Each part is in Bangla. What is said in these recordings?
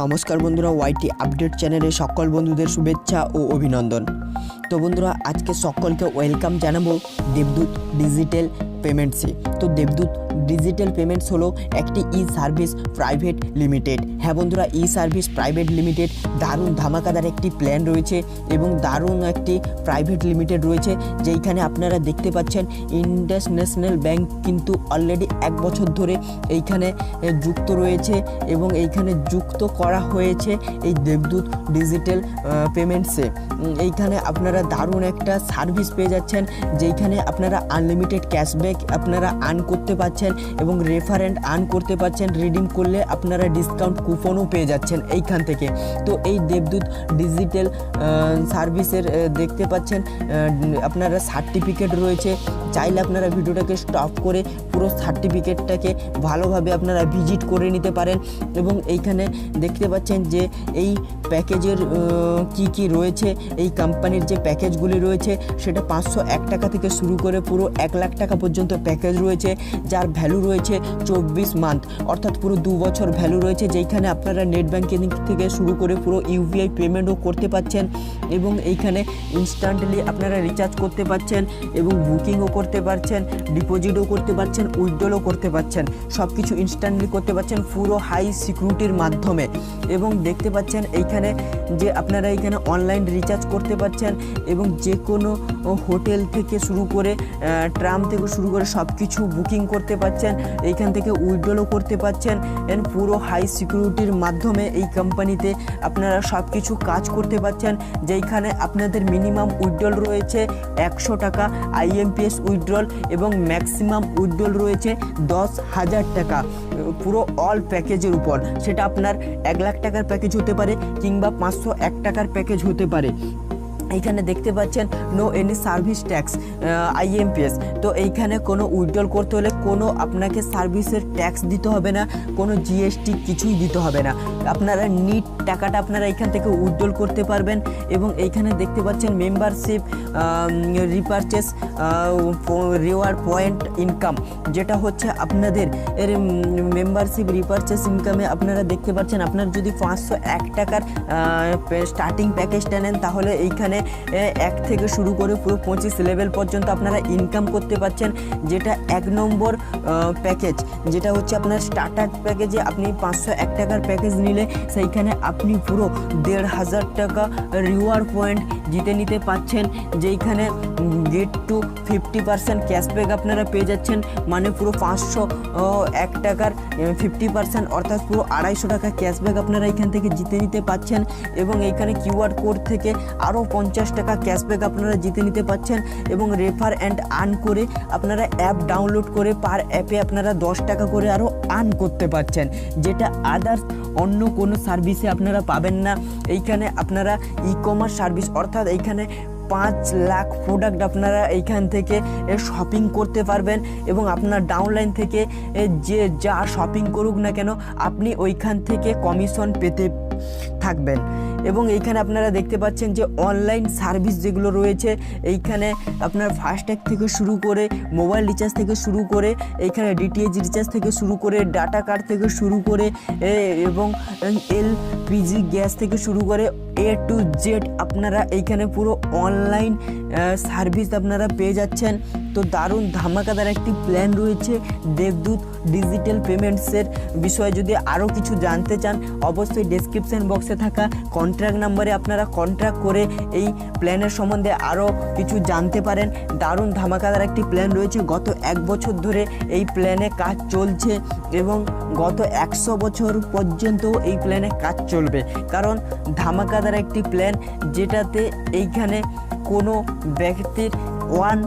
নমস্কার বন্ধুরা, ওয়াইটি আপডেট চ্যানেলে সকল বন্ধুদের শুভেচ্ছা ও অভিনন্দন। তো বন্ধুরা, আজকে সকলকে ওয়েলকাম জানাবো দেবদূত ডিজিটাল পেমেন্টসে। তো দেবদূত ডিজিটাল পেমেন্টস হলো একটি ই সার্ভিস প্রাইভেট লিমিটেড। হ্যাঁ বন্ধুরা, ই সার্ভিস প্রাইভেট লিমিটেড দারুণ ধামাকাদার একটি প্ল্যান রয়েছে এবং দারুণ একটি প্রাইভেট লিমিটেড রয়েছে, যেইখানে আপনারা দেখতে পাচ্ছেন ইন্ডাস ন্যাশনাল ব্যাংক কিন্তু অলরেডি 1 বছর ধরে এইখানে যুক্ত রয়েছে এবং এইখানে যুক্ত করা হয়েছে এই দেবদূত ডিজিটাল পেমেন্টসে। এইখানে আপনারা দারুণ একটা সার্ভিস পেয়ে যাচ্ছেন, যেইখানে আপনারা আনলিমিটেড ক্যাশব্যাক আপনারা আর্ন করতে পারছেন এবং রেফারেন্ট আর্ন করতে পারছেন। রিডিম করলে আপনারা ডিসকাউন্ট কুপনও পেয়ে যাচ্ছেন এইখান থেকে। তো এই দেবদূত ডিজিটাল সার্ভিসের দেখতে পাচ্ছেন আপনারা সার্টিফিকেট রয়েছে। চাইলে আপনারা ভিডিওটাকে স্টপ করে পুরো সার্টিফিকেটটাকে ভালোভাবে আপনারা ভিজিট করে নিতে পারেন এবং এইখানে দেখতে পাচ্ছেন যে এই প্যাকেজের কি রয়েছে। এই কোম্পানির যে প্যাকেজগুলি রয়েছে সেটা 501 টাকা থেকে শুরু করে পুরো 1 লাখ টাকা পর্যন্ত প্যাকেজ রয়েছে, যার ভ্যালু রয়েছে 24 মান্থ, অর্থাৎ পুরো 2 বছর ভ্যালু রয়েছে, যেইখানে আপনারা নেট ব্যাঙ্কিং থেকে শুরু করে পুরো ইউপিআই পেমেন্টও করতে পাচ্ছেন এবং এইখানে ইনস্ট্যান্টলি আপনারা রিচার্জ করতে পারছেন এবং বুকিংও করতে পারছেন, ডিপোজিটও করতে পারছেন, উইথড্রলও করতে পারছেন, সব কিছু ইনস্ট্যান্টলি করতে পারছেন পুরো হাই সিকিউরিটির মাধ্যমে। এবং দেখতে পাচ্ছেন এইখানে যে আপনারা এইখানে অনলাইন রিচার্জ করতে পারছেন এবং যে কোনো হোটেল থেকে শুরু করে ট্রাম থেকে শুরু করে সব কিছু বুকিং করতে পারছেন, এইখান থেকে উইথড্রলও করতে পারছেন পুরো হাই সিকিউরিটির মাধ্যমে। এই কোম্পানিতে আপনারা সব কিছু কাজ করতে পারছেন, যেইখানে আপনাদের মিনিমাম উইথড্রল রয়েছে 100 টাকা আইএমপিএস উইথড্রল এবং ম্যাক্সিমাম উইথড্রল রয়েছে 10,000 টাকা পুরো অল প্যাকেজের উপর। সেটা আপনার 1 লাখ টাকার প্যাকেজ হতে পারে কিংবা 501 টাকার প্যাকেজ হতে পারে। এইখানে দেখতে পাচ্ছেন no any service tax IMPS. তো এইখানে কোনো উইথড্রল করতে হলে কোনো আপনাকে সার্ভিসের ট্যাক্স দিতে হবে না, কোনো জিএসটি কিছুই দিতে হবে না। আপনারা নিট টাকাটা আপনারা এইখান থেকে উইথড্রল করতে পারবেন এবং এইখানে দেখতে পাচ্ছেন membership repurchase reward point income, যেটা হচ্ছে আপনাদের এর মেম্বারশিপ রিপারচেস ইনকামে আপনারা দেখতে পাচ্ছেন আপনার যদি 501 টাকার স্টার্টিং প্যাকেজটা নেন, তাহলে এইখানে 1 থেকে শুরু করে পুরো 25 লেভেল পর্যন্ত আপনারা ইনকাম করতে পারছেন। যেটা 1 নম্বর প্যাকেজ, যেটা হচ্ছে আপনার স্টার্টার প্যাকেজে আপনি 501 টাকার প্যাকেজ নিলে সেইখানে আপনি পুরো 1,500 টাকা রিওয়ার্ড পয়েন্ট জিতে নিতে পাচ্ছেন, যেইখানে গেট টু 50% ক্যাশব্যাক আপনারা পেয়ে যাচ্ছেন। মানে পুরো 501 টাকার 50% অর্থাৎ পুরো 250 টাকা ক্যাশব্যাক আপনারা এখান থেকে জিতে নিতে পাচ্ছেন এবং এইখানে কিউআর কোড থেকে আরও 50 টাকা ক্যাশব্যাক আপনারা জিতে নিতে পাচ্ছেন এবং রেফার অ্যান্ড আর্ন করে আপনারা অ্যাপ ডাউনলোড করে পার অ্যাপে আপনারা 10 টাকা করে আরও আর্ন করতে পারছেন, যেটা আদার্স অন্য কোনো সার্ভিসে আপনারা পাবেন না। এইখানে আপনারা ই কমার্স সার্ভিস অর্থাৎ এইখানে 5 লাখ প্রোডাক্ট আপনারা এইখান থেকে শপিং করতে পারবেন এবং আপনার ডাউনলাইন থেকে যে যা শপিং করুক না কেন আপনি ওইখান থেকে কমিশন পেতে থাকবেন। এবং এইখানে আপনারা দেখতে পাচ্ছেন যে অনলাইন সার্ভিস যেগুলো রয়েছে, এইখানে আপনার ফাস্ট্যাগ থেকে শুরু করে মোবাইল রিচার্জ থেকে শুরু করে এইখানে ডিটিএইচ রিচার্জ থেকে শুরু করে ডাটা কার্ড থেকে শুরু করে এবং এলপিজি গ্যাস থেকে শুরু করে A to Z আপনারা এইখানে পুরো অনলাইন সার্ভিস আপনারা পেয়ে যাচ্ছেন। তো দারুণ ধামাকাদার একটি প্ল্যান রয়েছে দেবদূত ডিজিটাল পেমেন্টসের বিষয়ে। যদি আরও কিছু জানতে চান অবশ্যই ডেসক্রিপশন বক্সে থাকা কন্ট্যাক্ট নাম্বারে আপনারা কন্ট্যাক্ট করে এই প্ল্যানের সম্বন্ধে আরও কিছু জানতে পারেন। দারুণ ধামাকাদার একটি প্ল্যান রয়েছে, গত 1 বছর ধরে এই প্ল্যানে কাজ চলছে এবং গত 100 বছর পর্যন্ত এই প্ল্যানে কাজ চলবে, কারণ ধামাকাদার একটি প্ল্যান, যেটাতে এইখানে কোনো ব্যক্তির 1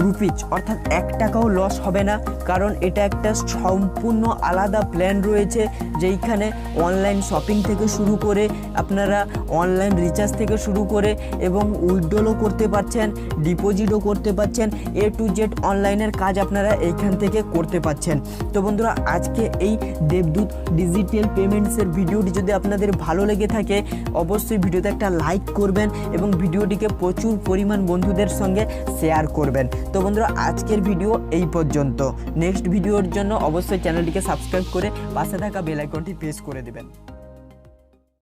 রুপিজ অর্থাৎ 1 টাকাও লস হবে না, কারণ এটা একটা সম্পূর্ণ আলাদা প্ল্যান রয়েছে, যেইখানে অনলাইন শপিং থেকে শুরু করে আপনারা অনলাইন রিচার্জ থেকে শুরু করে এবং উইথড্রলও করতে পারছেন, ডিপোজিটও করতে পারছেন, A to Z অনলাইনের কাজ আপনারা এইখান থেকে করতে পারছেন। তো বন্ধুরা, আজকে এই দেবদূত ডিজিটাল পেমেন্টসের ভিডিওটি যদি আপনাদের ভালো লেগে থাকে অবশ্যই ভিডিওতে একটা লাইক করবেন এবং ভিডিওটিকে প্রচুর পরিমাণ বন্ধুদের সঙ্গে শেয়ার করবেন। তো বন্ধুরা, আজকের ভিডিও এই পর্যন্ত। নেক্সট ভিডিওর জন্য অবশ্যই চ্যানেলটিকে সাবস্ক্রাইব করে পাশে থাকা বেল আইকনটি প্রেস করে দেবেন।